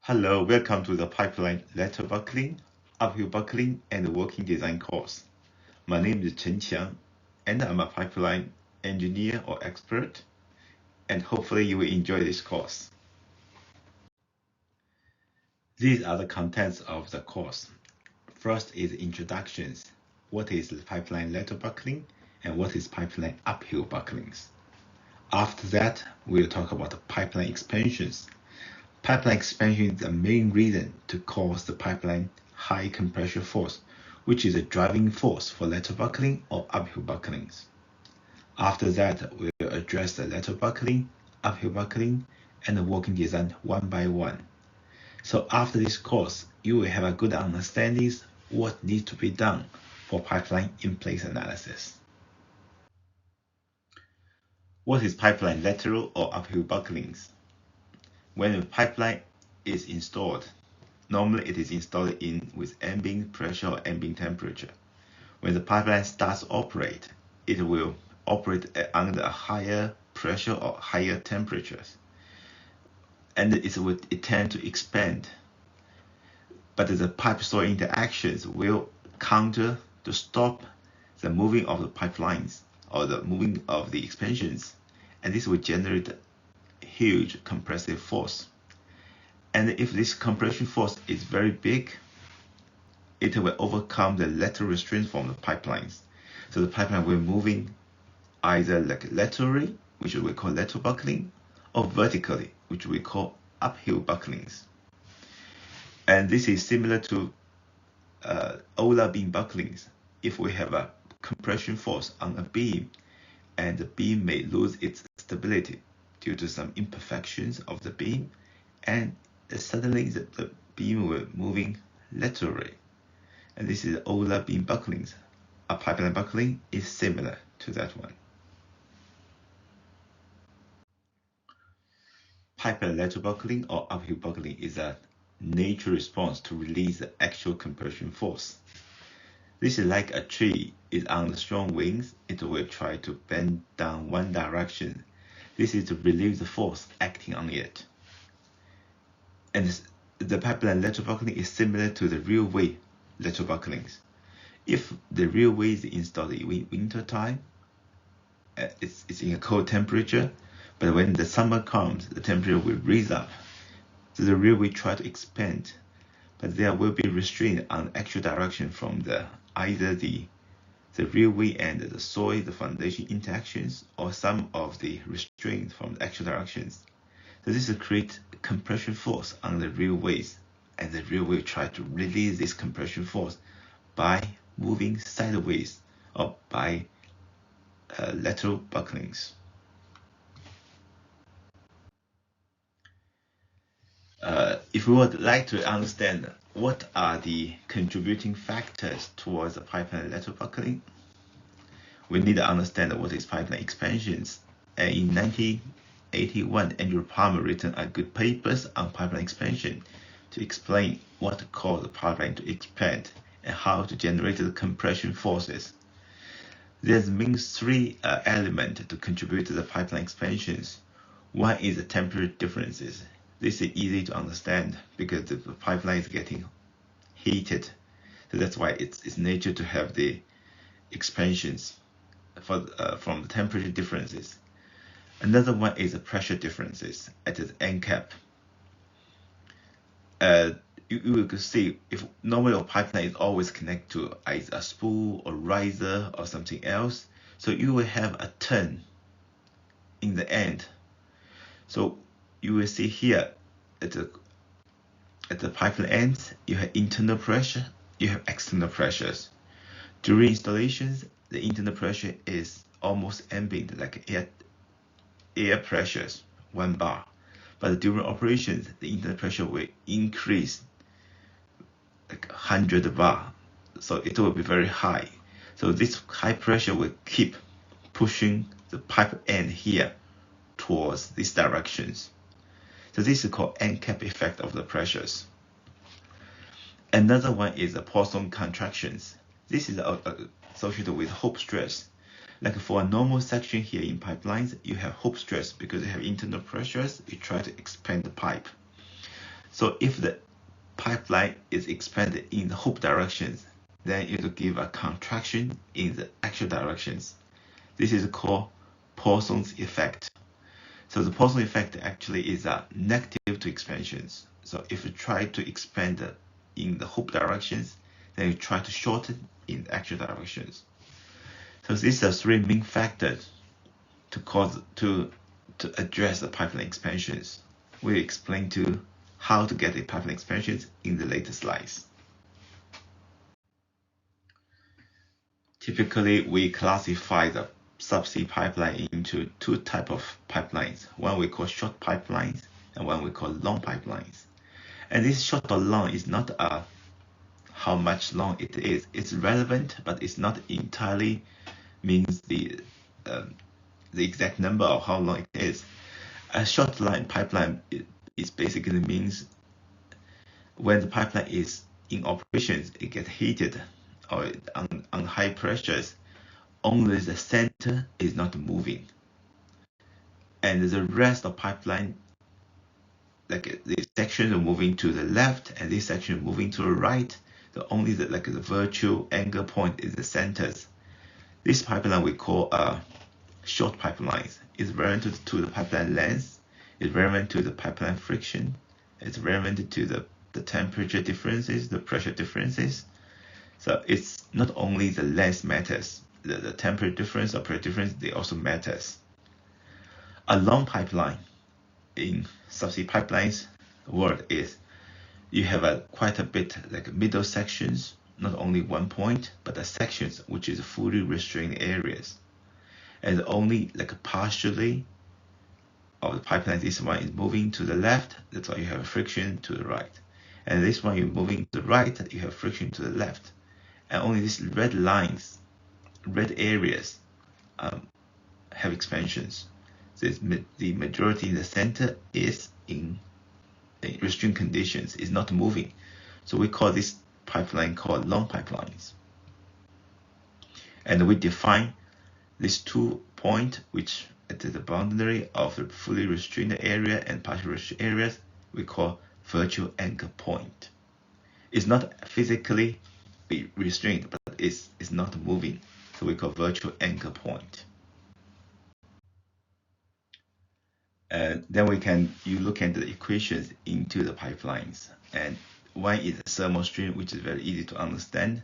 Hello, welcome to the Pipeline Lateral Buckling, Uphill Buckling, and Working Design course. My name is Chen Qiang, and I'm a pipeline engineer or expert, and hopefully you will enjoy this course. These are the contents of the course. First is introductions. What is pipeline lateral buckling, and what is pipeline uphill bucklings? After that, we'll talk about pipeline expansions. Pipeline expansion is the main reason to cause the pipeline high compression force, which is a driving force for lateral buckling or uphill bucklings. After that, we'll address the lateral buckling, uphill buckling, and the working design one by one. So after this course, you will have a good understanding what needs to be done for pipeline in-place analysis. What is pipeline lateral or uphill bucklings? When a pipeline is installed, normally it is installed in with ambient pressure or ambient temperature. When the pipeline starts to operate, it will operate under a higher pressure or higher temperatures, and it tend to expand. But the pipe soil interactions will counter to stop the moving of the pipelines or the moving of the expansions, and this will generate huge compressive force. And if this compression force is very big, it will overcome the lateral restraints from the pipelines. So the pipeline will moving either like laterally, which we call lateral buckling, or vertically, which we call uphill bucklings. And this is similar to Euler beam bucklings. If we have a compression force on a beam, and the beam may lose its stability due to some imperfections of the beam, and suddenly the beam will moving laterally. And this is Euler beam bucklings. A pipeline buckling is similar to that one. Pipeline lateral buckling or uphill buckling is a natural response to release the actual compression force. This is like a tree is on the strong winds, it will try to bend down one direction. This is to relieve the force acting on it. And the pipeline lateral buckling is similar to the railway lateral bucklings. If the railway is installed in winter time, it's in a cold temperature, but when the summer comes, the temperature will raise up. So the railway try to expand, but there will be restraint on actual direction from either the railway and the soil, the foundation interactions, or some of the restraint from the actual directions. So this will create compression force on the railways, and the railway try to release this compression force by moving sideways or by lateral bucklings. If we would like to understand what are the contributing factors towards the pipeline lateral buckling, we need to understand what is pipeline expansions. And in 1981, Andrew Palmer written a good papers on pipeline expansion to explain what to cause the pipeline to expand and how to generate the compression forces. There's main three elements to contribute to the pipeline expansions. One is the temperature differences. This is easy to understand because the pipeline is getting heated. So that's why it's nature to have the expansions from the temperature differences. Another one is the pressure differences at the end cap. You could see if normally a pipeline is always connected to either a spool or riser or something else, so you will have a turn in the end. So you will see here at the pipeline ends, you have internal pressure, you have external pressures. During installations, the internal pressure is almost ambient, like air pressures, 1 bar. But during operations, the internal pressure will increase like 100 bar. So it will be very high. So this high pressure will keep pushing the pipe end here towards these directions. So this is called end cap effect of the pressures. Another one is the Poisson contractions. This is associated with hoop stress. Like for a normal section here in pipelines, you have hoop stress because you have internal pressures, you try to expand the pipe. So if the pipeline is expanded in the hoop directions, then it will give a contraction in the actual directions. This is called Poisson's effect. So the Poisson effect actually is a negative to expansions. So if you try to expand in the hoop directions, then you try to shorten in the actual directions. So these are three main factors to address the pipeline expansions. We'll explain to how to get the pipeline expansions in the later slides. Typically, we classify the subsea pipeline into two types of pipelines. One we call short pipelines and one we call long pipelines. And this short or long is not how much long it is. It's relevant, but it's not entirely means the exact number of how long it is. A short line pipeline is basically means when the pipeline is in operations, it gets heated or on high pressures, only the center is not moving. And the rest of pipeline, like this section are moving to the left and this section moving to the right. So only the virtual anchor point is the centers. This pipeline we call short pipelines. It's relevant to the pipeline length, it's relevant to the pipeline friction, it's relevant to the temperature differences, the pressure differences. So it's not only the length matters, the temperature difference or pressure difference, they also matters. A long pipeline in subsea pipelines world is you have quite a bit like middle sections, not only one point, but the sections which is fully restrained areas. And only like partially of the pipeline, this one is moving to the left, that's why you have friction to the right. And this one you're moving to the right, you have friction to the left. And only these red lines, red areas have expansions. So the majority in the center is in restrained conditions, is not moving. So we call this pipeline called long pipelines. And we define these 2 points, which at the boundary of the fully restrained area and partially restrained areas, we call virtual anchor point. It's not physically restrained, but it's not moving. So we call virtual anchor point. Then you look at the equations into the pipelines. And one is the thermal strain, which is very easy to understand.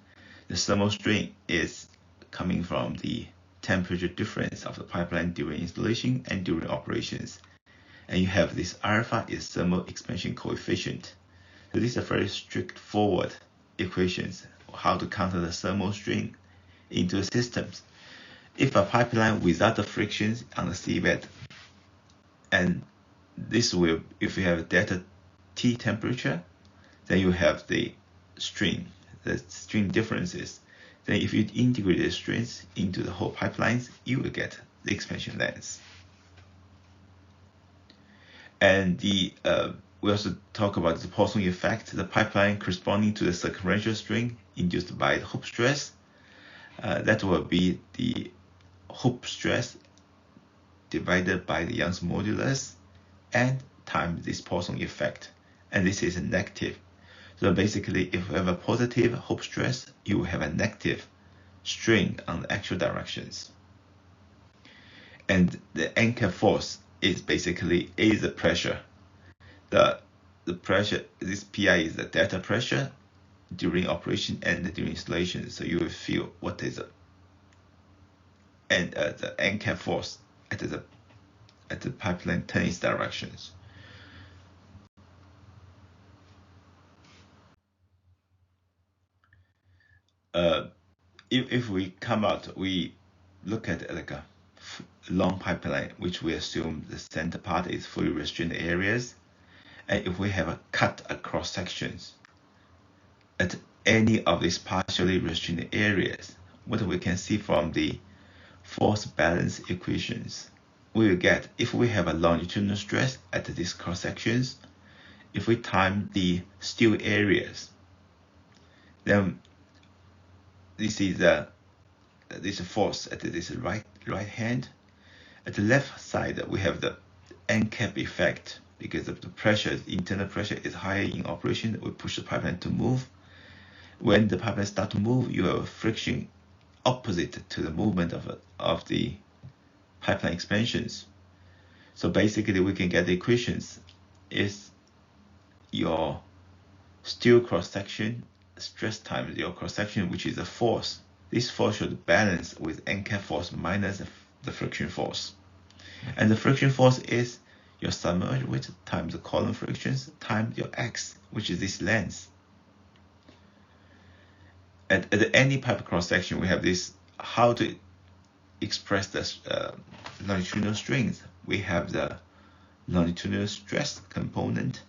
The thermal strain is coming from the temperature difference of the pipeline during installation and during operations. And you have this alpha is thermal expansion coefficient. So these are very straightforward equations, how to counter the thermal strain into the systems. If a pipeline without the frictions on the seabed, and this will, if you have delta T temperature, then you have the strain differences. Then if you integrate the strains into the whole pipelines, you will get the expansion length. And we also talk about the Poisson effect, the pipeline corresponding to the circumferential strain induced by the hoop stress. That will be the hoop stress divided by the Young's modulus and times this Poisson effect. And this is a negative. So basically, if you have a positive hoop stress, you will have a negative strain on the actual directions. And the anchor force is basically A is the pressure. The pressure, this PI is the delta pressure during operation and during installation. So you will feel what is the anchor force at the pipeline turning directions. If we come out, we look at like a long pipeline, which we assume the center part is fully restrained areas. And if we have a cut across sections at any of these partially restrained areas, what we can see from the force balance equations, we will get, if we have a longitudinal stress at these cross sections, if we time the steel areas, then this is this force at this right hand. At the left side, we have the end cap effect. because of the pressure, the internal pressure is higher in operation, we push the pipeline to move. When the pipeline starts to move, you have friction opposite to the movement of the pipeline expansions. So basically we can get the equations is your steel cross-section stress times your cross-section, which is a force. This force should balance with end cap force minus the friction force. And the friction force is your submerged weight times the column frictions times your x, which is this length. At any pipe cross-section, we have this, how to express the longitudinal strings. We have the longitudinal stress component.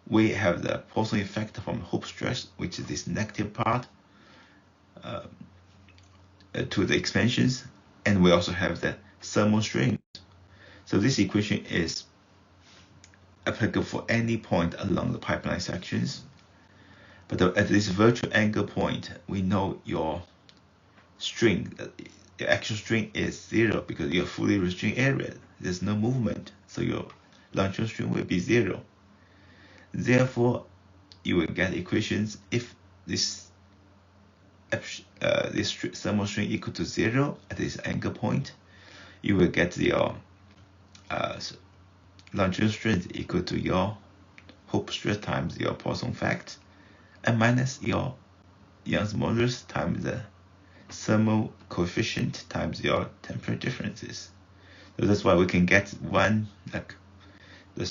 We have the Poisson effect from hoop stress, which is this negative part to the expansions. And we also have the thermal strings. So this equation is applicable for any point along the pipeline sections. But at this virtual anchor point, we know your string, the actual string is 0 because you're fully restrained area. There's no movement, so your longitudinal string will be 0. Therefore, you will get equations if this thermal string equal to 0 at this anchor point. You will get your longitudinal strength equal to your hoop stress times your Poisson effect, and minus your Young's modulus times the thermal coefficient times your temperature differences. So that's why we can get one, like the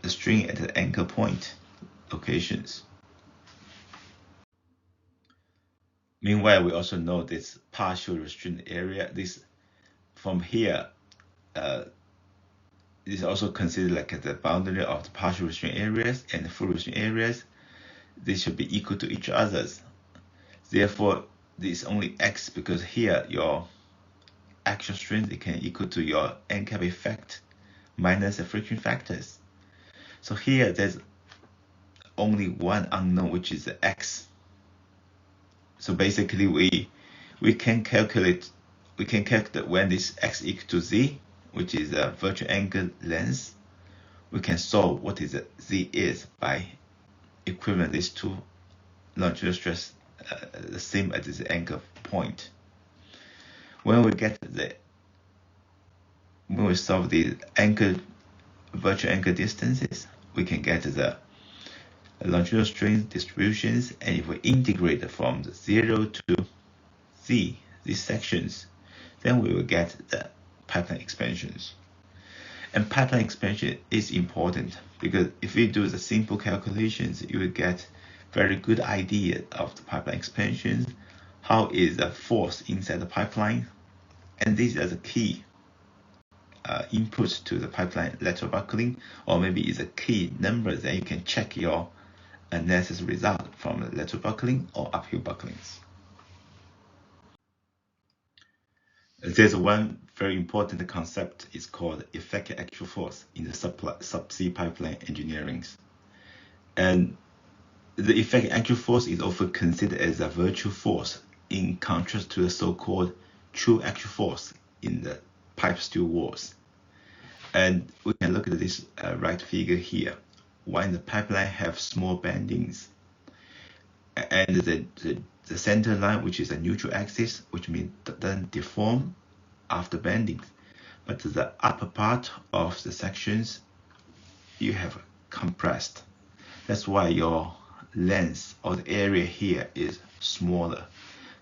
string at the anchor point locations. Meanwhile, we also know this partial restraint area. This from here, is also considered like the boundary of the partial restraint areas and the full restraint areas. They should be equal to each other's. Therefore, this is only x because here your actual strength it can equal to your end cap effect minus the friction factors. So here there's only one unknown, which is the x. So basically we can calculate when this x equal to z, which is a virtual angle length. We can solve what is the z is by equivalent these two longitudinal stress the same at this anchor point. When we solve the virtual anchor distances, we can get the longitudinal strength distributions, and if we integrate from the 0 to z, these sections, then we will get the pipeline expansions. And pipeline expansion is important because if we do the simple calculations, you will get very good idea of the pipeline expansion, how is the force inside the pipeline, and these are the key inputs to the pipeline lateral buckling, or maybe is a key number that you can check your analysis result from the lateral buckling or uphill bucklings. There's one very important concept, it's called effective actual force in the subsea pipeline engineering. And the effective actual force is often considered as a virtual force in contrast to the so-called true actual force in the pipe steel walls. And we can look at this right figure here. When the pipeline have small bendings, and the center line, which is a neutral axis, which means doesn't deform after bending, but the upper part of the sections you have compressed. That's why your length or the area here is smaller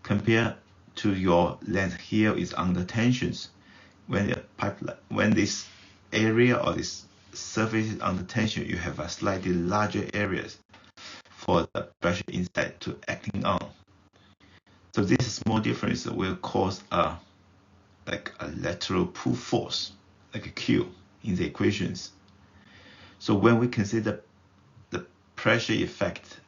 compared to your length here is under tensions. When this area or this surface is under tension, you have a slightly larger areas for the pressure inside to acting on. So this small difference will cause a lateral pull force, like a Q in the equations. So when we consider the pressure effect,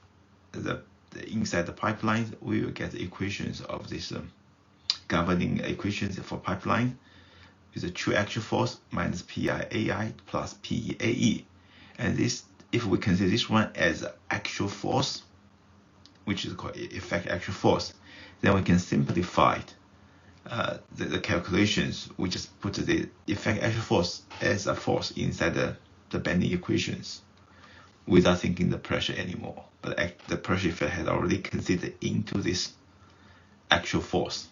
the inside the pipelines, we will get the equations of this governing equations for pipeline is a true actual force minus PIAI plus PEAE. And this, if we consider this one as actual force, which is called effective actual force, then we can simplify the calculations. We just put the effective actual force as a force inside the the bending equations without thinking the pressure anymore. But the pressure effect has already considered into this actual force.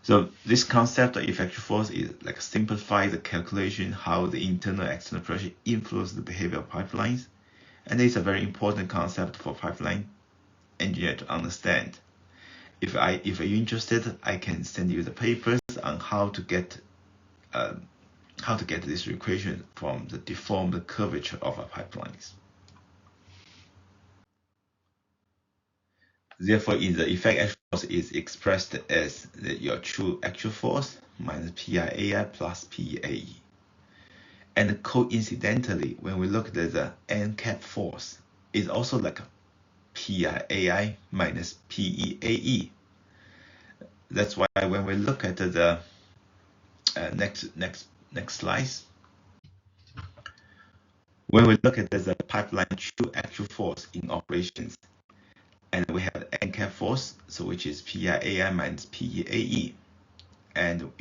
So this concept of effective force is like simplify the calculation how the internal and external pressure influence the behavior of pipelines, and it's a very important concept for pipeline engineer to understand. If you're interested, I can send you the papers on how to get this equation from the deformed curvature of our pipelines. Therefore, in the effect actual force is expressed as your true actual force minus PI plus PAE. And coincidentally, when we look at the N cap force, it's also like PI minus PEAE. That's why when we look at the next slides, when we look at the pipeline true actual force in operations, and we have N cap force, so which is PI minus PEAE. And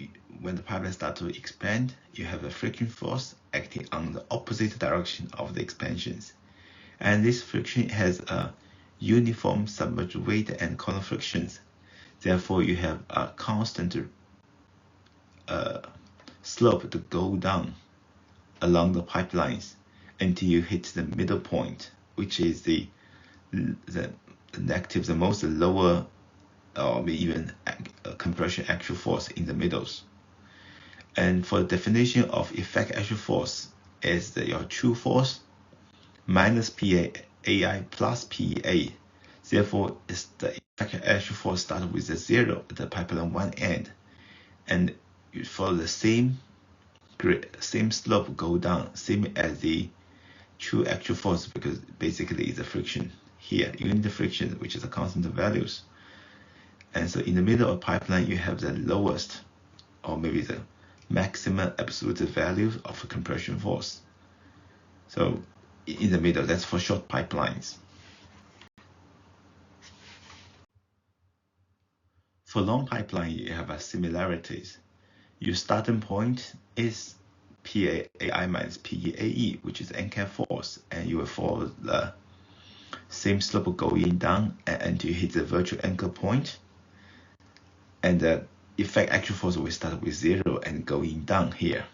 when the pipeline starts to expand, you have a friction force acting on the opposite direction of the expansions. And this friction has a uniform submerged weight and corner frictions. Therefore, you have a constant slope to go down along the pipelines until you hit the middle point, which is the negative, the most lower, or maybe even compression actual force in the middles. And for the definition of effect actual force is your true force minus PAI plus PA. Therefore, it's the effect actual force starts with a 0 at the pipeline one end, and you follow the same slope go down, same as the true actual force, because basically it's a friction here, unit friction, which is a constant values. And so in the middle of pipeline, you have the lowest, or maybe the maximum absolute value of compression force. So in the middle, that's for short pipelines. For long pipeline, you have similarities. Your starting point is PAI minus PEAE, which is N cap force, and you will follow the same slope going down until you hit the virtual anchor point. And the effect actual force will start with 0 and going down here.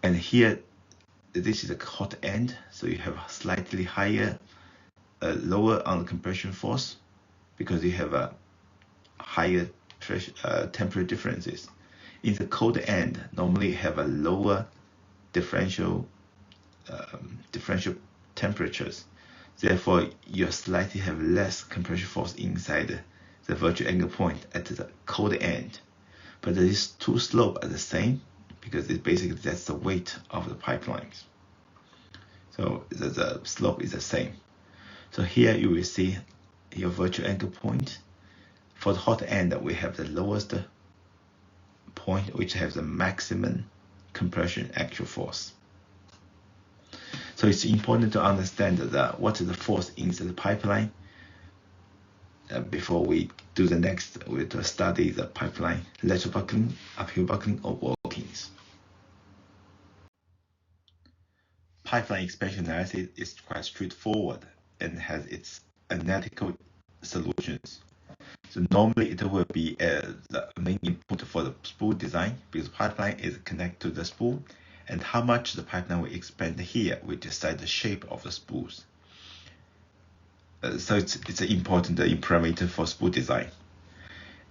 And here, this is a hot end, so you have a slightly higher, lower on the compression force, because you have a higher pressure, temperature differences. In the cold end, normally you have a lower differential temperatures. Therefore, you slightly have less compression force inside the virtual anchor point at the cold end. But these two slopes are the same, because that's the weight of the pipelines. So the slope is the same. So here you will see your virtual anchor point. For the hot end, we have the lowest point, which has the maximum compression actual force. So it's important to understand what is the force inside the pipeline before we do the next, we study the pipeline lateral buckling, uphill buckling, or workings. Pipeline expansion analysis is quite straightforward and has its analytical solutions. So normally it will be the main input for the spool design, because pipeline is connected to the spool, and how much the pipeline will expand here will decide the shape of the spools. So it's an important parameter for spool design.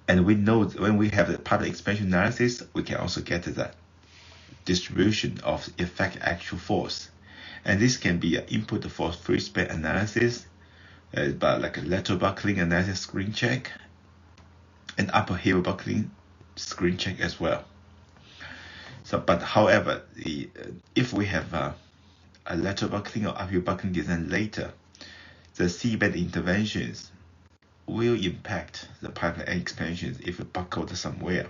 And we know that when we have the pipeline expansion analysis, we can also get the distribution of effect actual force. And this can be an input for free span analysis, but like a lateral buckling analysis screen check, and uphill buckling screen check as well. So, but however, if we have a lateral buckling or uphill buckling design later, the seabed interventions will impact the pipeline end expansions if it buckled somewhere.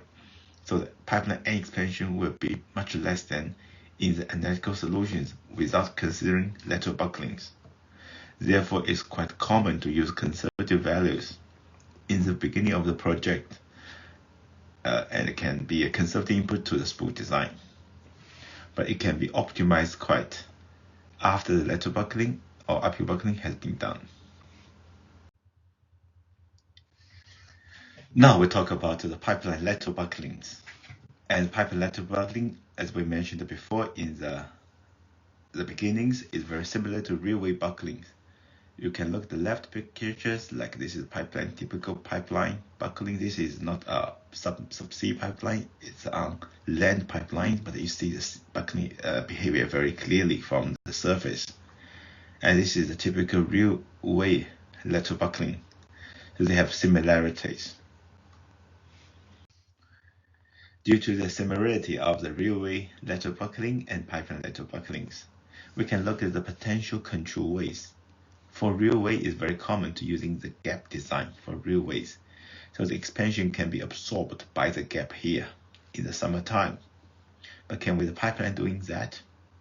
So the pipeline end expansion will be much less than in the analytical solutions without considering lateral bucklings. Therefore, it's quite common to use conservative values in the beginning of the project, and it can be a conservative input to the spool design. but it can be optimized quite after the lateral buckling or uphill buckling has been done. Now we talk about the pipeline lateral bucklings. And pipeline lateral buckling, as we mentioned before in the beginnings, is very similar to railway bucklings. You can look at the left pictures, like this is pipeline, typical pipeline buckling. This is not a subsea pipeline, it's on land pipeline, but you see this buckling behavior very clearly from the surface. And this is the typical railway lateral buckling. So they have similarities. Due to the similarity of the railway lateral buckling and pipeline lateral bucklings, we can look at the potential control ways. For railway, it's very common to using the gap design for railways. So the expansion can be absorbed by the gap here in the summertime. But can we the pipeline doing that?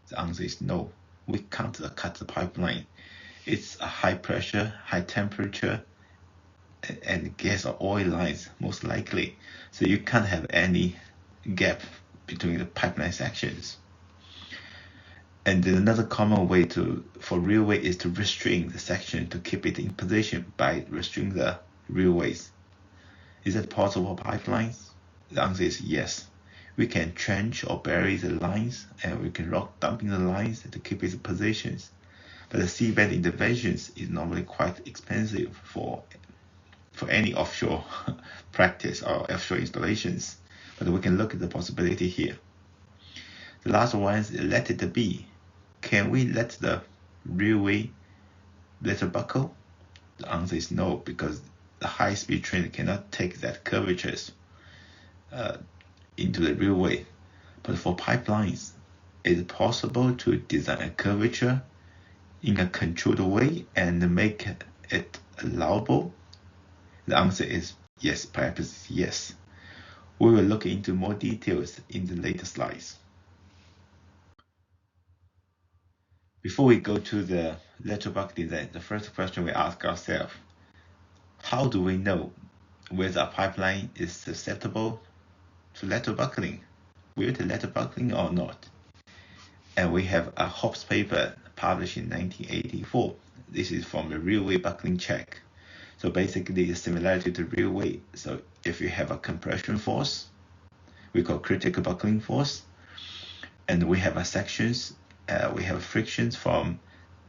The answer is no. We can't cut the pipeline. It's a high pressure, high temperature, and gas or oil lines most likely. So you can't have any gap between the pipeline sections. And another common way for railway is to restrain the section to keep it in position by restraining the railways. Is that possible for pipelines? The answer is yes. We can trench or bury the lines, and we can rock dumping the lines to keep its positions. But the seabed interventions is normally quite expensive for any offshore practice or offshore installations. But we can look at the possibility here. The last one is let it be. Can we let the railway lateral buckle? The answer is no, because the high-speed train cannot take that curvatures into the railway. But for pipelines, is it possible to design a curvature in a controlled way and make it allowable? The answer is yes, perhaps yes. We will look into more details in the later slides. Before we go to the lateral buckle design, the first question we ask ourselves, how do we know whether a pipeline is susceptible to lateral buckling? Will it lateral buckling or not? And we have a Hobbs paper published in 1984. This is from the railway buckling check. So basically the similarity to railway. So if you have a compression force, we call critical buckling force, and we have a sections, we have frictions from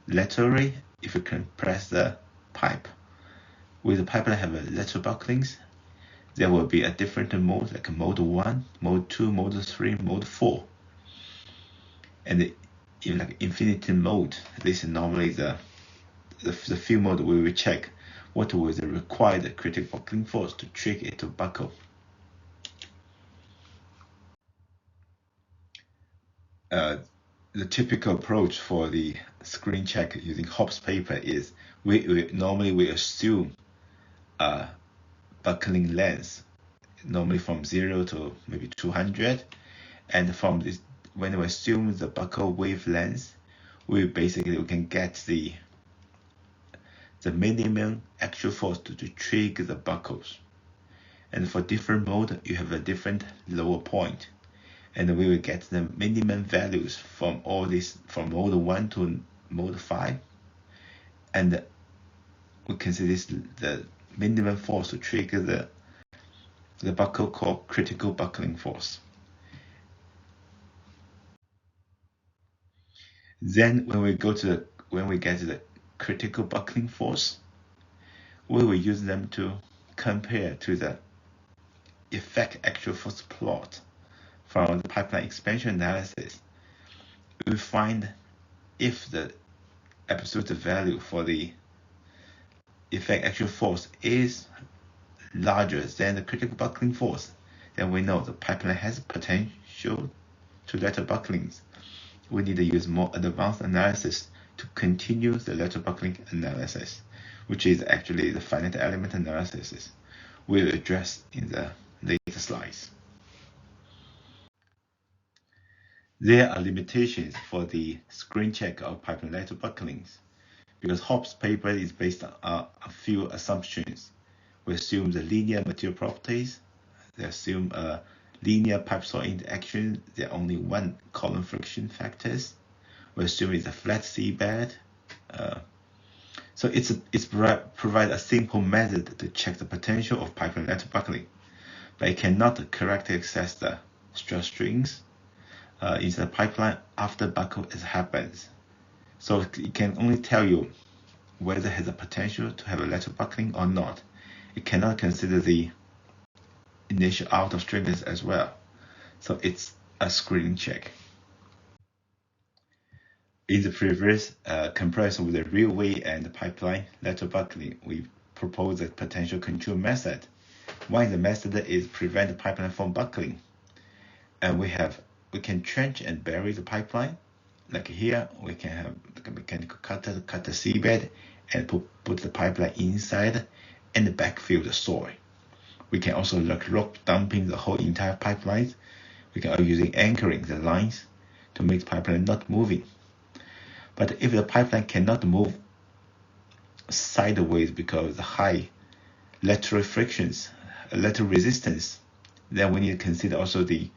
laterally if you compress the pipe. With the pipeline have a lateral bucklings, there will be a different mode, like mode 1, mode 2, mode 3, mode 4. And in like infinity mode, this is normally the few mode we will check what was the required critical buckling force to trigger it to buckle. The typical approach for the screen check using Hobbs paper is we normally assume a buckling length, normally from 0 to maybe 200, and from this, when we assume the buckle wavelength, we can get the minimum actual force to trigger the buckles. And for different mode, you have a different lower point. And we will get the minimum values from all this, from mode 1 to mode 5. And we consider this the minimum force to trigger the buckle called critical buckling force. Then when we get to the critical buckling force, we will use them to compare to the effect actual force plot from the pipeline expansion analysis. We find if the absolute value for the effect actual force is larger than the critical buckling force, then we know the pipeline has potential to lateral bucklings. We need to use more advanced analysis to continue the lateral buckling analysis, which is actually the finite element analysis we'll address in the later slides. There are limitations for the screen check of pipeline lateral bucklings because Hobbs paper is based on a few assumptions. We assume the linear material properties, they assume a linear pipe saw interaction, there are only one column friction factors. We assume it's a flat seabed. So it's provide a simple method to check the potential of pipeline lateral buckling, but it cannot correctly access the stress strings in the pipeline after buckle happens. So it can only tell you whether it has a potential to have a lateral buckling or not. It cannot consider the initial out of strength as well. So it's a screening check. In the previous comparison with the railway and pipeline lateral buckling, we propose a potential control method. One the method is prevent the pipeline from buckling, and we can trench and bury the pipeline. Like here, we can have like a mechanical cutter cut the seabed and put the pipeline inside and backfill the soil. We can also like rock dumping the whole entire pipeline. We can also using anchoring the lines to make the pipeline not moving. But if the pipeline cannot move sideways because of the high lateral frictions, lateral resistance, then we need to consider also the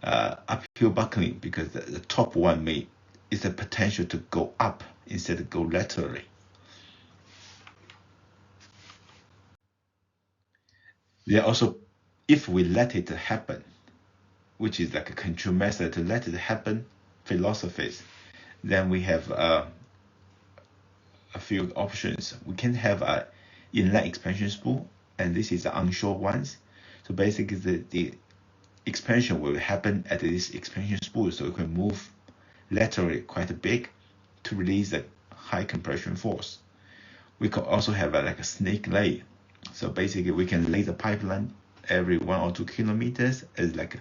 uphill buckling, because the top one is the potential to go up instead of go laterally. There also, if we let it happen, which is like a control method to let it happen philosophies, then we have a few options. We can have a inline expansion spool, and this is the onshore ones. So basically the expansion will happen at this expansion spool, so it can move laterally quite big to release a high compression force. We could also have like a snake lay. So basically we can lay the pipeline every 1 or 2 kilometers as like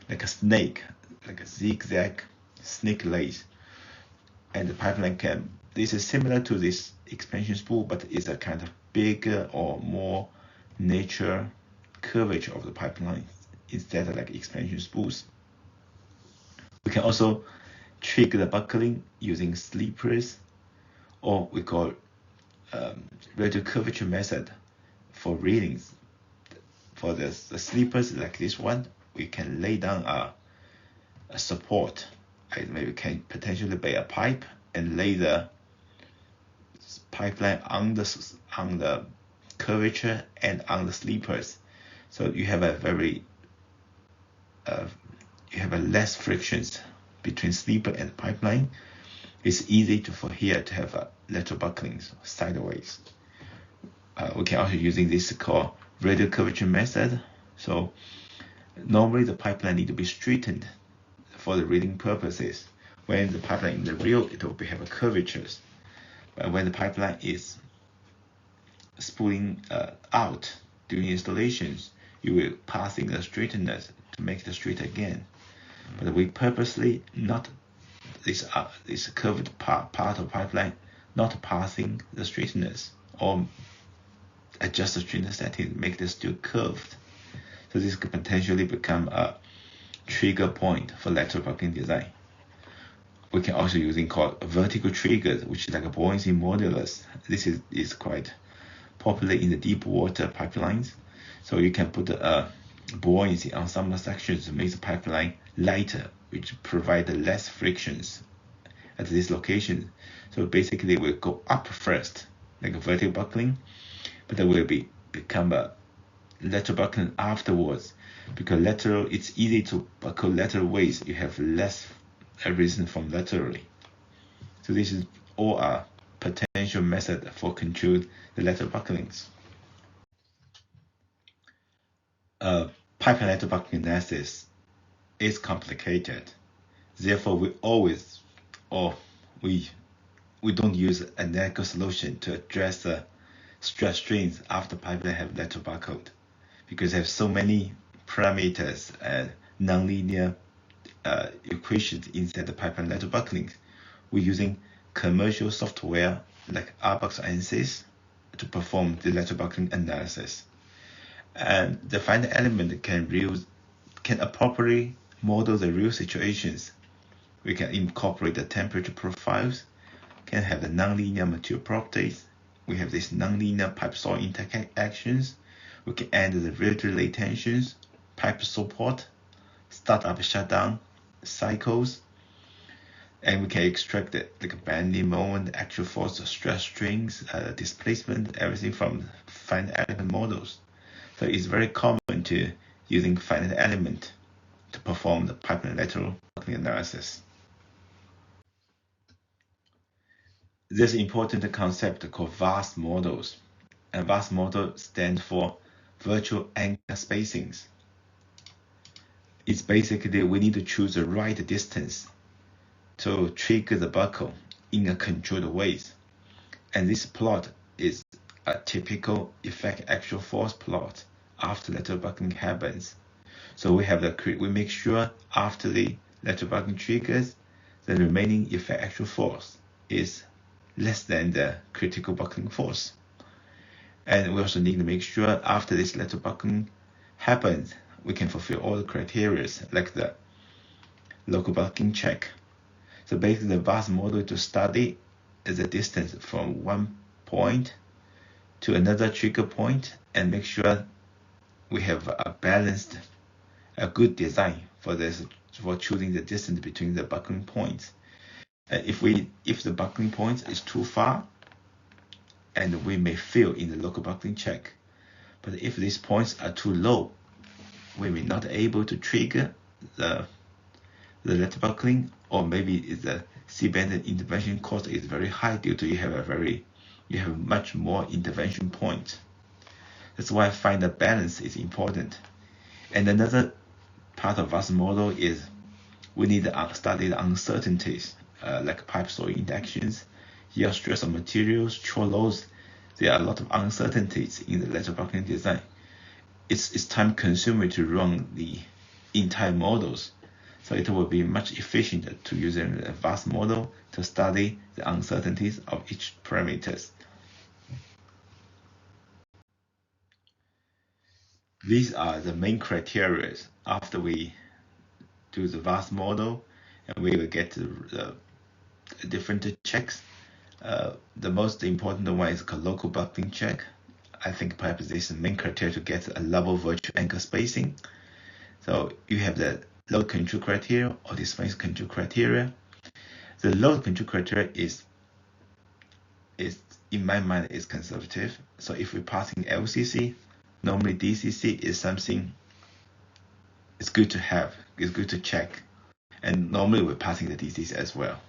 a snake, like a zigzag snake lays. And the pipeline this is similar to this expansion spool, but it's a kind of bigger or more nature curvature of the pipeline instead of like expansion spools. We can also trigger the buckling using sleepers, or we call radial curvature method for readings. For the sleepers like this one, we can lay down a support. Maybe can potentially be a pipe and lay the pipeline on the curvature and on the sleepers. So you have a less frictions between sleeper and pipeline. It's easy for here to have a lateral buckling sideways. We can also using this called radial curvature method. So normally the pipeline need to be straightened for the reading purposes. When the pipeline in the real, it will have a curvatures. But when the pipeline is spooling out during installations, you will passing the straighteners to make it straight again. But we purposely not this curved part of pipeline not passing the straighteners or adjust the straightener setting, make this still curved. So this could potentially become a trigger point for lateral buckling design. We can also using called vertical triggers, which is like a buoyancy modulus. This is quite popular in the deep water pipelines. So you can put a buoyancy on some sections to make the pipeline lighter, which provide less frictions at this location. So basically we'll go up first, like a vertical buckling, but then will become a lateral buckling afterwards, because lateral, it's easy to buckle lateral ways. You have less reason from laterally. So this is all a potential method for control the lateral bucklings. Pipeline lateral buckling analysis is complicated. Therefore, we don't use a analytical solution to address the stress strains after pipeline have lateral buckled, because they have so many parameters and nonlinear equations inside the pipeline lateral buckling. We're using commercial software like RBox ANSYS to perform the lateral buckling analysis. And the final element can appropriately model the real situations. We can incorporate the temperature profiles, can have the nonlinear material properties. We have this nonlinear pipe soil interactions. We can add the radial tensions, pipe support, startup shutdown cycles, and we can extract it like bending moment, actual force, stress strings, displacement, everything from finite element models. So it's very common to using finite element to perform the pipeline lateral buckling analysis. There's an important concept called vast models. And vast model stands for virtual anchor spacings. It's basically we need to choose the right distance to trigger the buckle in a controlled ways. And this plot is a typical effect actual force plot after lateral buckling happens. So we make sure after the lateral buckling triggers, the remaining effect actual force is less than the critical buckling force. And we also need to make sure after this lateral buckling happens, we can fulfill all the criteria like the local buckling check. So basically the vast model to study is the distance from one point to another trigger point and make sure we have a balanced, a good design for this, for choosing the distance between the buckling points. If the buckling point is too far, and we may fail in the local buckling check. But if these points are too low, we may not able to trigger the lateral buckling, or maybe the C-band intervention cost is very high due to you have much more intervention points. That's why I find the balance is important. And another part of vast model is we need to study the uncertainties, like pipe soil inductions, yield stress on materials, chore loads. There are a lot of uncertainties in the lateral buckling design. It's time consuming to run the entire models. So it will be much efficient to use a vast model to study the uncertainties of each parameters. These are the main criteria after we do the vast model, and we will get the different checks. The most important one is called local buckling check. I think perhaps this is the main criteria to get a level virtual anchor spacing. So you have the load control criteria or displacement control criteria. The load control criteria is in my mind is conservative. So if we're passing LCC, normally DCC is something it's good to have, it's good to check. And normally we're passing the DCC as well.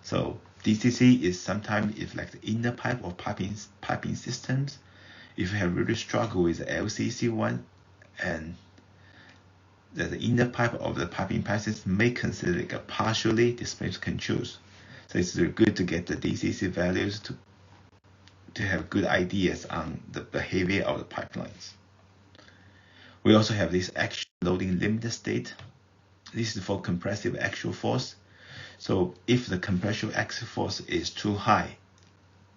So DCC is sometimes it's like the inner pipe or piping systems. If you have really struggled with the LCC one, and the inner pipe of the piping passes may consider like a partially displaced controls. So it's really good to get the DCC values to have good ideas on the behavior of the pipelines. We also have this action loading limit state. This is for compressive actual force. So if the compressive actual force is too high,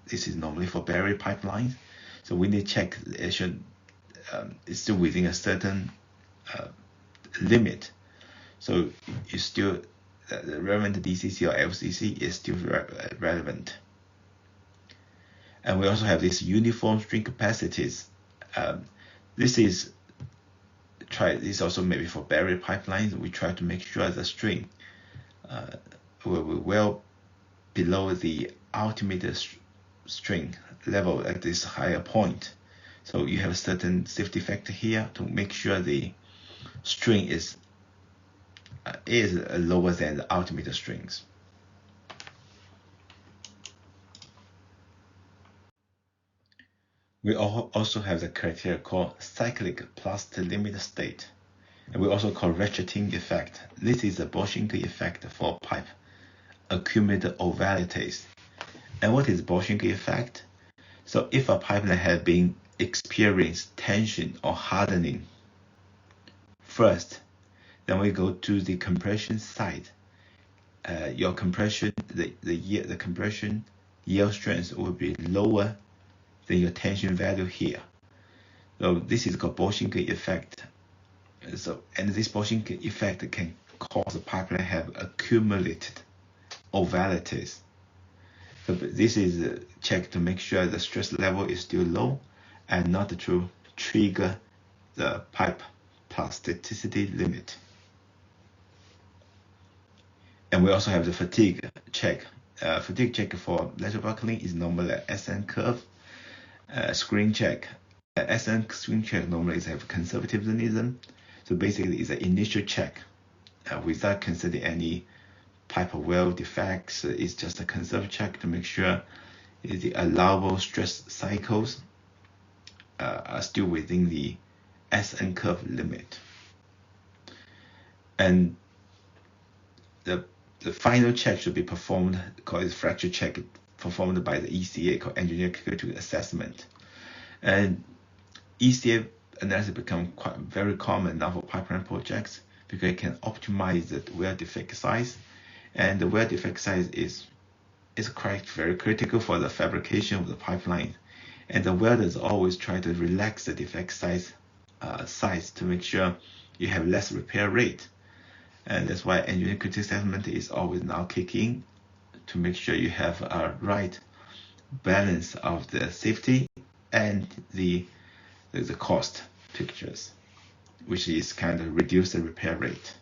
this is normally for barrier pipelines. So we need to check it's still within a certain limit. So it's still the relevant DCC or LCC is still relevant. And we also have these uniform string capacities. This is also maybe for barrier pipelines. We try to make sure the string will be well below the ultimate string level at this higher point. So you have a certain safety factor here to make sure the string is lower than the ultimate strings. We also have the criteria called cyclic plus the limit state. And we also call ratcheting effect. This is the Bolshevik effect for pipe accumulated ovalities. And what is Bolshevik effect? So if a pipeline has been experienced tension or hardening first, then we go to the compression side. Your compression, the compression yield strength will be lower than your tension value here. So this is called Bolshevik effect. And this Bolshevik effect can cause the pipeline have accumulated ovalities. So this is a check to make sure the stress level is still low and not to trigger the pipe plasticity limit. And we also have the fatigue check. Fatigue check for lateral buckling is normally an SN curve. Screen check. SN screen check normally is have conservatism. So basically, it's an initial check without considering any pipe or well defects. It's just a conservative check to make sure the allowable stress cycles are still within the SN curve limit. And the final check should be performed, called fracture check, performed by the ECA, called Engineer Critical Assessment. And ECA analysis become very common now for pipeline projects because it can optimize the wear defect size, and the wear defect size is quite very critical for the fabrication of the pipeline. And the welders always try to relax the defect size to make sure you have less repair rate. And that's why engineering critical assessment is always now kicking to make sure you have a right balance of the safety and the cost pictures, which is kind of reduce the repair rate.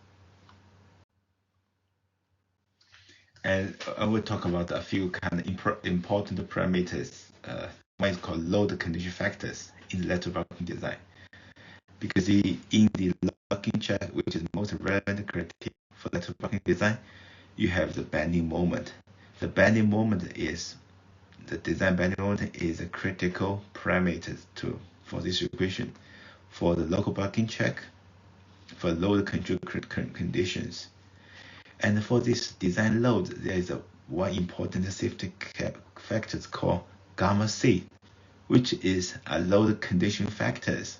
And I will talk about a few kind of important parameters. One is called load condition factors in the lateral buckling design. Because in the buckling check, which is most relevant criteria for lateral buckling design, you have the bending moment. The bending moment is the design bending moment is a critical parameter for this equation for the local buckling check for load control conditions. And for this design load, there is one important safety factor called gamma C, which is a load condition factors.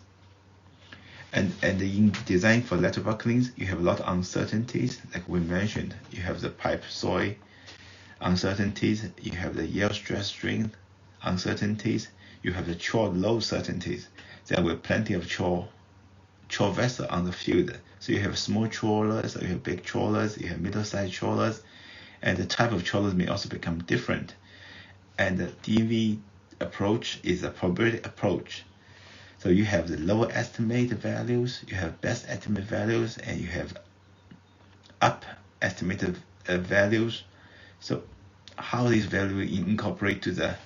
And in design for lateral bucklings, you have a lot of uncertainties, like we mentioned. You have the pipe soil uncertainties, you have the yield stress strain uncertainties, you have the chore load certainties. There were plenty of chore vessel on the field. So you have small trawlers, you have big trawlers, you have middle-sized trawlers, and the type of trawlers may also become different. And the DV approach is a probability approach. So you have the lower estimate values, you have best estimate values, and you have up estimated values. So how these values incorporate to the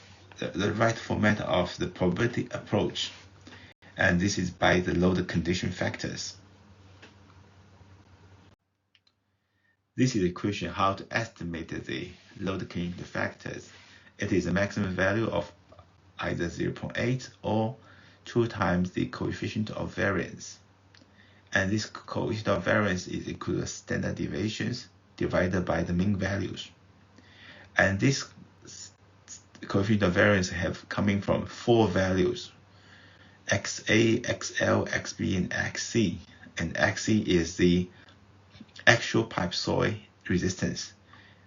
right format of the probability approach. And this is by the load condition factors. This is the equation how to estimate the load condition factors. It is a maximum value of either 0.8 or 2 times the coefficient of variance. And this coefficient of variance is equal to standard deviations divided by the mean values. And this coefficient of variance have coming from 4 values: XA, XL, XB, and XC. And XC is the actual pipe soil resistance.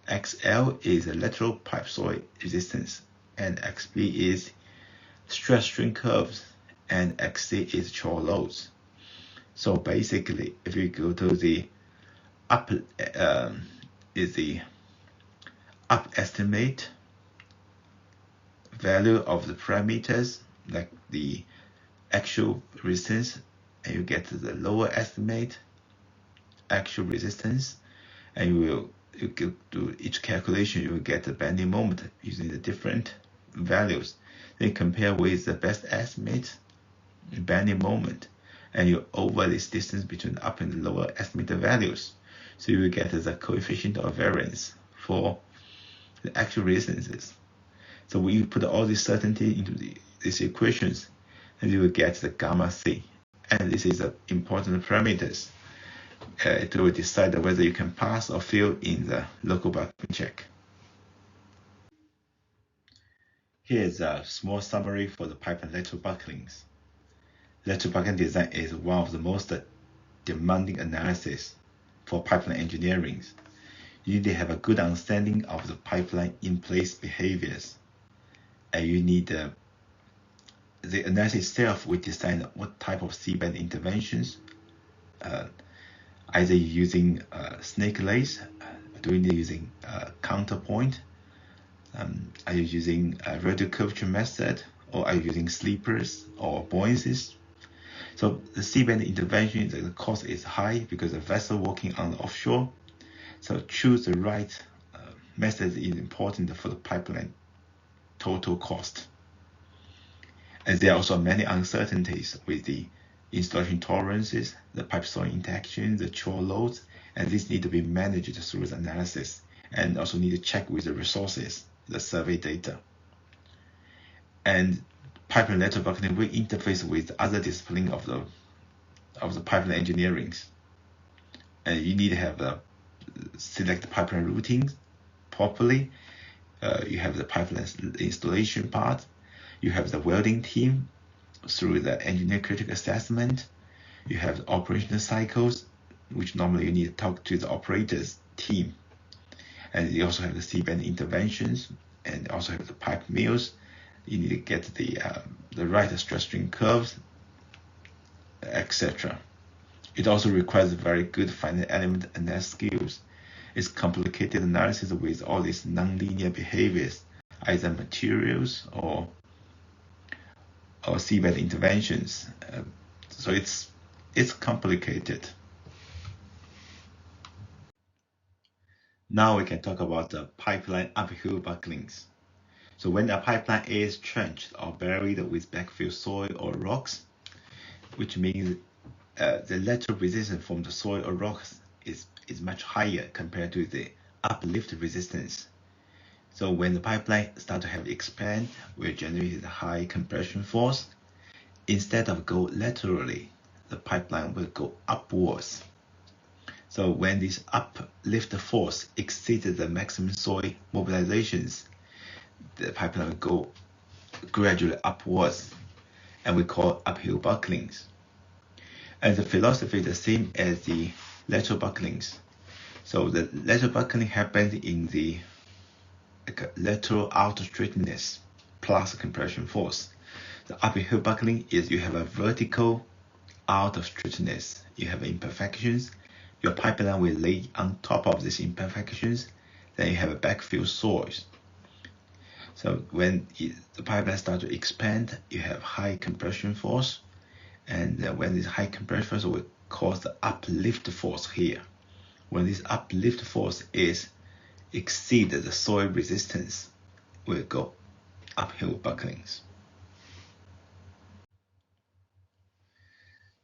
XL is the lateral pipe soil resistance. And XB is stress strain curves. And XC is chore loads. So basically, if you go to the up estimate value of the parameters, like the actual resistance, and you get the lower estimate actual resistance, and you go to each calculation, you will get the bending moment using the different values. Then compare with the best estimate bending moment, and you over this distance between the upper and the lower estimated values. So you will get the coefficient of variance for the actual resistances. So when you put all this certainty into these equations, and you will get the gamma C. And this is an important parameters. It will decide whether you can pass or fail in the local buckling check. Here's a small summary for the pipe and lateral bucklings. Lateral buckling design is one of the most demanding analysis for pipeline engineering. You need to have a good understanding of the pipeline in-place behaviors, and you need the analysis itself will decide what type of seabed interventions, either using snake lace, using counterpoint, are you using a radial curvature method, or are you using sleepers or buoyancies? So the seabed intervention, the cost is high because the vessel working on the offshore. So choose the right method is important for the pipeline total cost. And there are also many uncertainties with the installation tolerances, the pipe soil interaction, the chore loads, and these need to be managed through the analysis, and also need to check with the resources, the survey data. And pipeline lateral buckling will interface with other discipline of the pipeline engineering. And you need to have select pipeline routing properly. You have the pipeline installation part. You have the welding team through the engineer critical assessment. You have the operational cycles, which normally you need to talk to the operators team. And you also have the seabed interventions, and also have the pipe mills. You need to get the right stress strain curves, etc. It also requires very good finite element analysis skills. It's complicated analysis with all these nonlinear behaviors, either materials or seabed interventions. So it's complicated. Now we can talk about the pipeline uphill bucklings. So when a pipeline is trenched or buried with backfill soil or rocks, which means the lateral resistance from the soil or rocks is much higher compared to the uplift resistance. So when the pipeline starts to have expand, we generate a high compression force. Instead of go laterally, the pipeline will go upwards. So when this uplift force exceeds the maximum soil mobilizations, the pipeline will go gradually upwards, and we call uphill bucklings. And the philosophy is the same as the lateral bucklings. So the lateral buckling happens in the lateral outer straightness plus compression force. The uphill buckling is you have a vertical outer straightness, you have imperfections, your pipeline will lay on top of these imperfections, then you have a backfill soils. So when the pipeline starts to expand, you have high compression force, and when this high compression force will cause the uplift force here. When this uplift force exceed the soil resistance, will go uphill bucklings.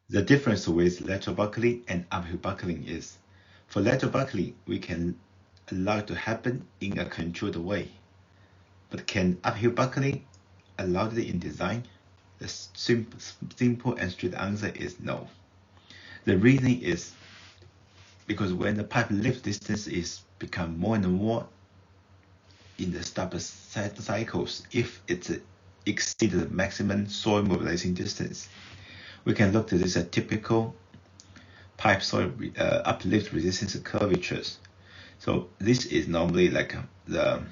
The difference with lateral buckling and uphill buckling is, for lateral buckling, we can allow it to happen in a controlled way. But can uphill buckling allow it in design? The simple and straight answer is no. The reason is because when the pipe lift distance is become more and more in the stub cycles, if it exceeds the maximum soil mobilizing distance, we can look to this typical pipe soil uplift resistance curvatures. So this is normally like the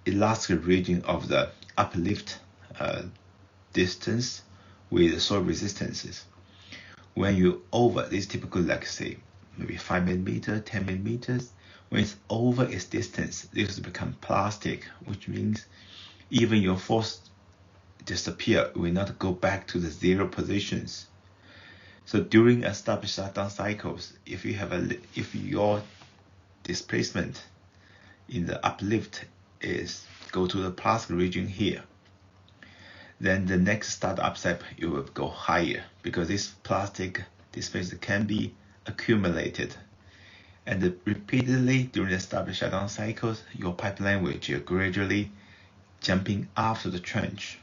elastic region of the uplift distance with soil resistances. When you over this typical, like say maybe 5 millimeters, 10 millimeters, when it's over its distance, this will become plastic, which means even your force disappear will not go back to the zero positions. So during a stub shutdown cycles, if your displacement in the uplift is go to the plastic region here, then the next startup step you will go higher, because this plastic displacement can be accumulated, and repeatedly during the stub shutdown cycles, your pipeline will gradually jumping after the trench.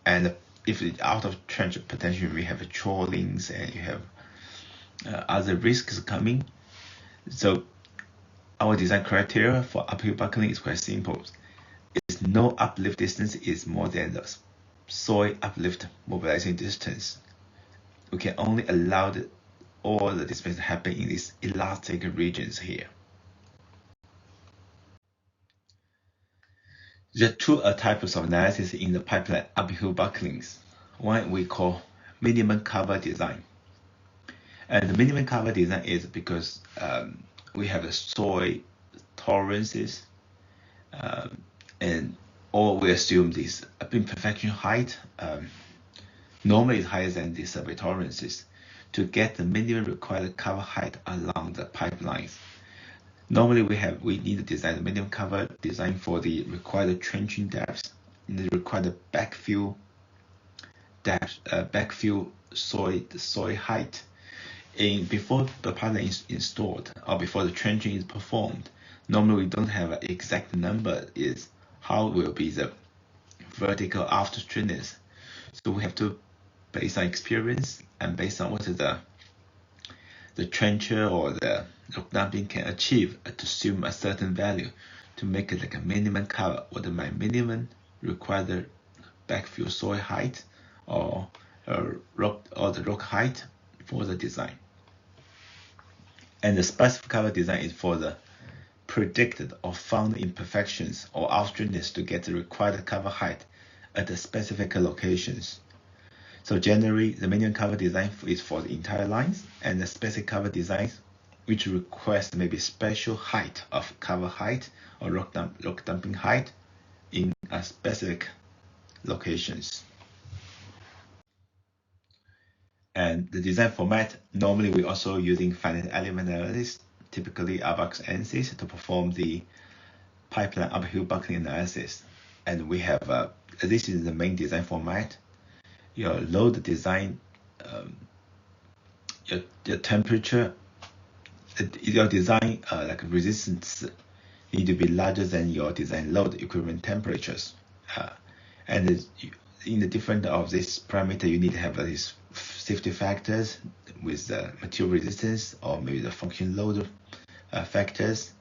And if it's out of trench, potentially we have trawlings and you have other risks coming. So our design criteria for uphill buckling is quite simple. It's no uplift distance is more than the soil uplift mobilizing distance. We can only allow all the displacement to happen in these elastic regions here. There are two types of analysis in the pipeline uphill bucklings. One we call minimum cover design. And the minimum cover design is because we have the soil tolerances, or we assume this imperfection height normally is higher than the survey tolerances to get the minimum required cover height along the pipelines. Normally we need to design the minimum cover design for the required trenching depth, and the required backfill depth, backfill soil height. Before the pipeline is installed or before the trenching is performed, normally we don't have an exact number is how will be the vertical after straightness. So we have to, based on experience and based on what is the trencher or the rock dumping can achieve, to assume a certain value to make it like a minimum cover, what is my minimum required backfill soil height or the rock height for the design. And the specific cover design is for the predicted or found imperfections or off-straightness to get the required cover height at the specific locations. So generally, the minimum cover design is for the entire lines, and the specific cover designs which request maybe special height of cover height or rock dumping height in a specific locations. And the design format, normally we're also using finite element analysis, typically ABAX ANSYS, to perform the pipeline uphill buckling analysis. And we have, this is the main design format. Your load design, your temperature, your design like resistance need to be larger than your design load equivalent temperatures. And in the different of this parameter, you need to have these safety factors with the material resistance or maybe the function load factors.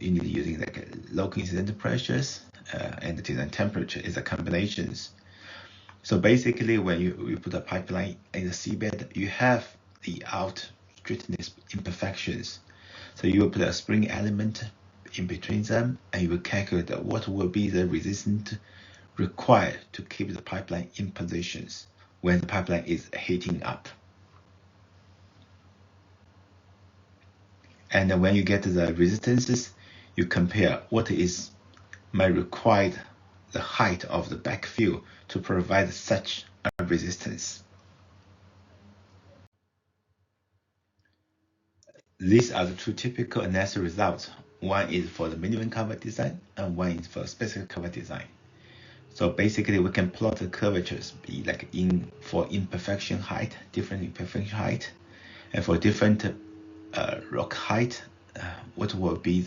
You need using like local incident pressures and the design temperature is a combinations. So basically, when you put a pipeline in the seabed, you have the out straightness imperfections. So you will put a spring element in between them, and you will calculate what will be the resistance required to keep the pipeline in positions when the pipeline is heating up. And then when you get the resistances, you compare what is my required the height of the backfill to provide such a resistance. These are the two typical analysis results. One is for the minimum cover design and one is for specific cover design. So basically we can plot the curvatures be like for imperfection height, different imperfection height, and for different rock height, what will be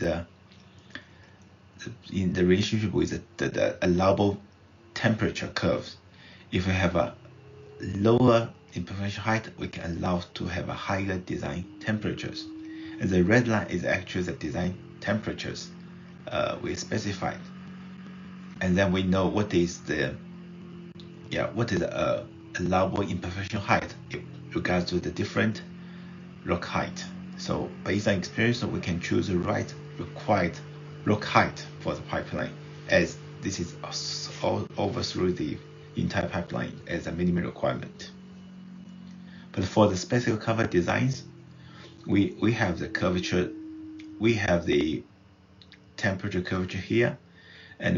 in the relationship with the allowable temperature curves. If we have a lower imperfection height, we can allow to have a higher design temperatures. And the red line is actually the design temperatures we specified. And then we know what is the allowable imperfection height in regards to the different rock height. So based on experience, we can choose the right required rock height for the pipeline, as this is all over through the entire pipeline as a minimum requirement. But for the specific cover designs, we have the curvature, we have the temperature curvature here, and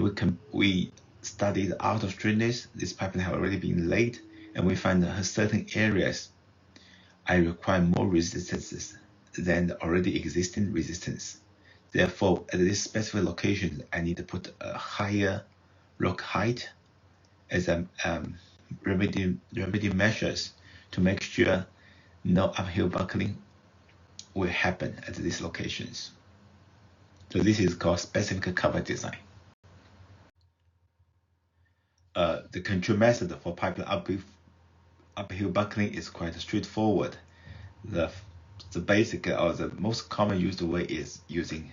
we studied out of straightness. This pipeline have already been laid, and we find that certain areas I require more resistances than the already existing resistance. Therefore, at this specific location, I need to put a higher rock height as a remedy measures to make sure no uphill buckling will happen at these locations. So this is called specific cover design. The control method for pipeline uphill buckling is quite straightforward. The basic or the most common used way is using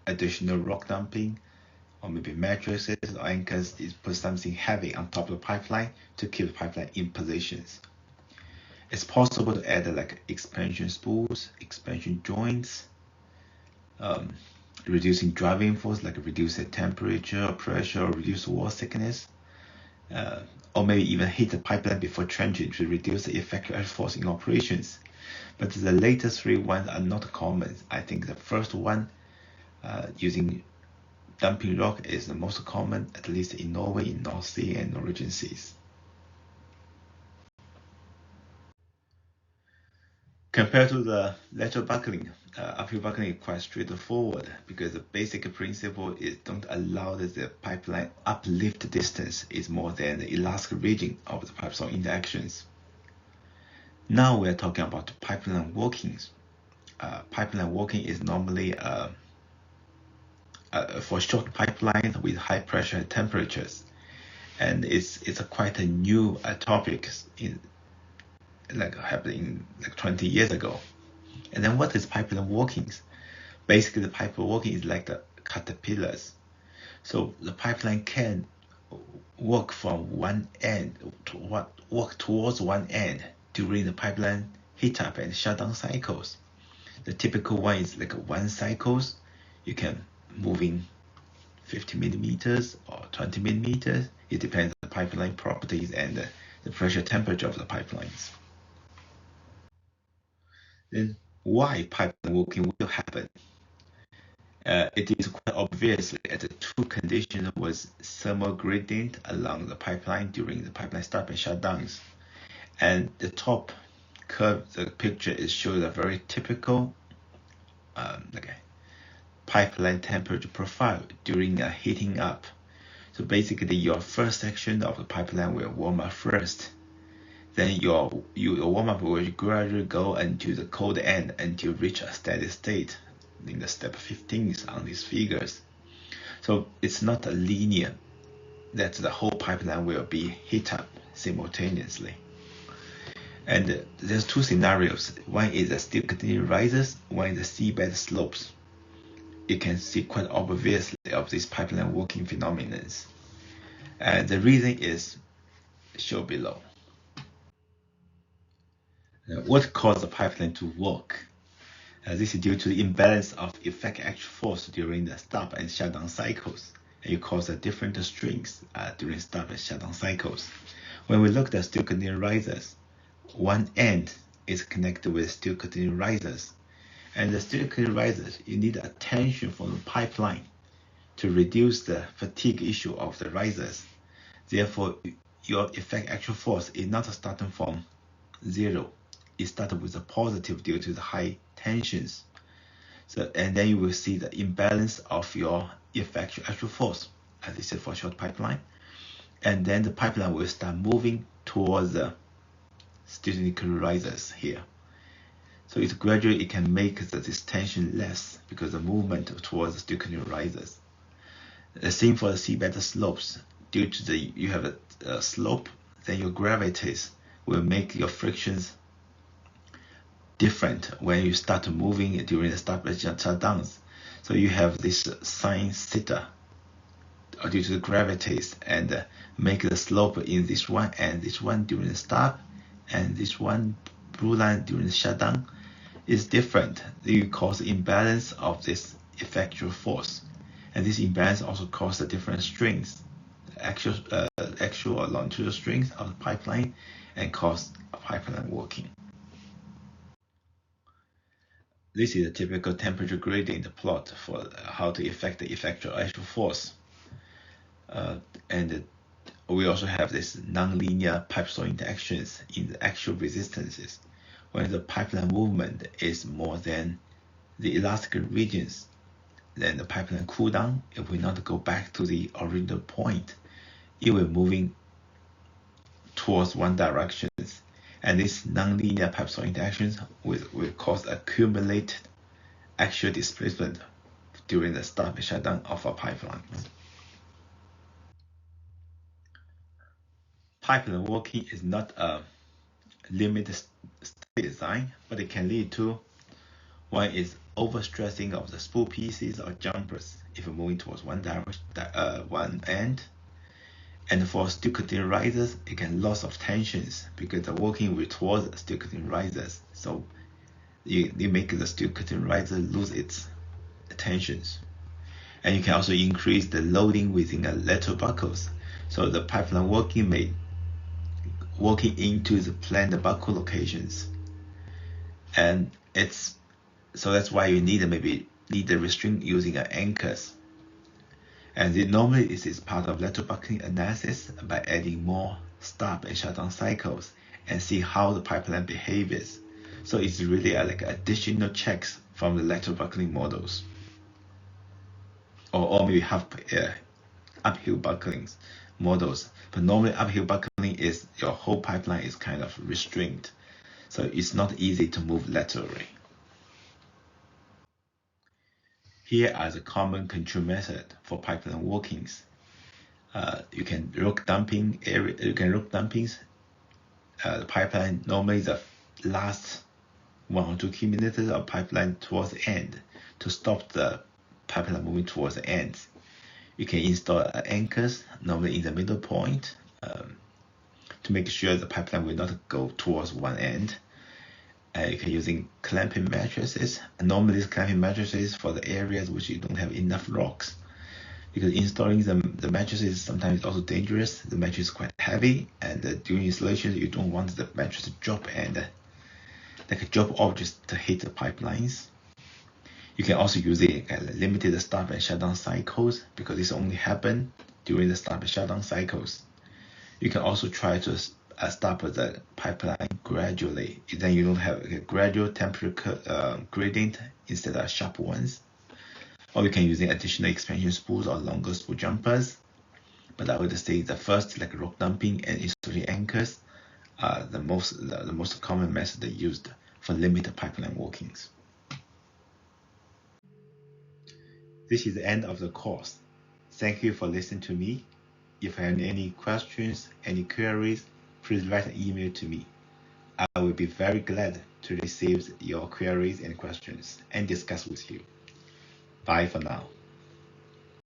additional rock dumping or maybe mattresses or anchors. Is put something heavy on top of the pipeline to keep the pipeline in positions. It's possible to add like expansion spools, expansion joints, reducing driving force, like reduce the temperature or pressure or reduce wall thickness, or maybe even hit the pipeline before trenching to reduce the effective air force in operations. But the later three ones are not common. I think the first one, using dumping rock, is the most common, at least in Norway, in North Sea and Norwegian seas. Compared to the lateral buckling, uphill buckling is quite straightforward because the basic principle is don't allow that the pipeline uplift distance is more than the elastic region of the pipe soil interactions. Now we're talking about pipeline walkings. Pipeline walking is normally for short pipelines with high pressure and temperatures, and it's a quite a new topic in happening like 20 years ago. And then what is pipeline walkings? Basically, the pipeline walking is like the caterpillars. So the pipeline can walk from one end to walk towards one end during the pipeline heat up and shutdown cycles. The typical one is like one cycles. You can move in 50 millimeters or 20 millimeters. It depends on the pipeline properties and the pressure temperature of the pipelines. Then why pipeline walking will happen? It is quite obvious that the two conditions was thermal gradient along the pipeline during the pipeline start and shutdowns. And the top curve, the picture is showing a very typical pipeline temperature profile during a heating up. So basically your first section of the pipeline will warm up first. Then your warm up will gradually go into the cold end until reach a steady state in the step 15 on these figures. So it's not a linear that the whole pipeline will be heat up simultaneously. And there's two scenarios. One is the steel continuous rises, one is the seabed slopes. You can see quite obviously of this pipeline walking phenomenon. And the reason is shown below. What caused the pipeline to walk? This is due to the imbalance of effective actual force during the start and shutdown cycles. And it causes different strings during start and shutdown cycles. When we look at steel continuous risers, one end is connected with steel continuous risers. And the steel continuous risers, you need a tension from the pipeline to reduce the fatigue issue of the risers. Therefore, your effective actual force is not starting from zero. It started with a positive due to the high tensions. So, and then you will see the imbalance of your effective actual force, as I said, for short pipeline. And then the pipeline will start moving towards the steel continuous risers here. So it's gradually, it can make this tension less because the movement towards the steel continuous risers. The same for the seabed slopes. Due to you have a slope, then your gravities will make your frictions different when you start moving during the start and shutdowns. So you have this sine theta due to the gravities and make the slope in this one and this one during the start and this one blue line during the shutdown is different. You cause imbalance of this effective force, and this imbalance also causes different strings, actual or longitudinal strings of the pipeline, and cause a pipeline walking. This is a typical temperature gradient plot for how to affect the effective actual force. And we also have this nonlinear pipe soil interactions in the actual resistances. When the pipeline movement is more than the elastic regions, then the pipeline cool down. It will not go back to the original point. It will moving towards one direction. And these nonlinear pipe soil interactions will cause accumulated actual displacement during the start and shutdown of a pipeline. Pipeline walking is not a limited state design, but it can lead to one is overstressing of the spool pieces or jumpers if you're moving towards one end. And for steel continuous risers, it can loss of tensions because the walking will towards the steel continuous risers. So you make the steel continuous riser lose its tensions. And you can also increase the loading within a lateral buckles. So the pipeline walking may walking into the planned buckle locations. And so that's why you need the restraint using anchors. And normally this is part of lateral buckling analysis by adding more stop and shutdown cycles and see how the pipeline behaves. So it's really like additional checks from the lateral buckling models, or maybe have uphill bucklings models. But normally uphill buckling is your whole pipeline is kind of restrained, so it's not easy to move laterally. Here are the common control method for pipeline workings. You can rock dumping area. You can rock dumpings. The pipeline normally the last 1 or 2 kilometers of pipeline towards the end to stop the pipeline moving towards the end. You can install anchors normally in the middle point to make sure the pipeline will not go towards one end. You can using clamping mattresses. Normally, these clamping mattresses for the areas which you don't have enough rocks, because installing the mattresses sometimes is also dangerous. The mattress is quite heavy, and during installation, you don't want the mattress to drop and like drop objects to hit the pipelines. You can also use a limited start and shutdown cycles, because this only happen during the start and shutdown cycles. You can also try to stop the pipeline gradually. Then you don't have a gradual temperature gradient instead of sharp ones. Or you can use additional expansion spools or longer spool jumpers. But I would say the first, like rock dumping and installing anchors, are the most common method used for limited pipeline workings. This is the end of the course. Thank you for listening to me. If you have any questions, any queries, please write an email to me. I will be very glad to receive your queries and questions and discuss with you. Bye for now.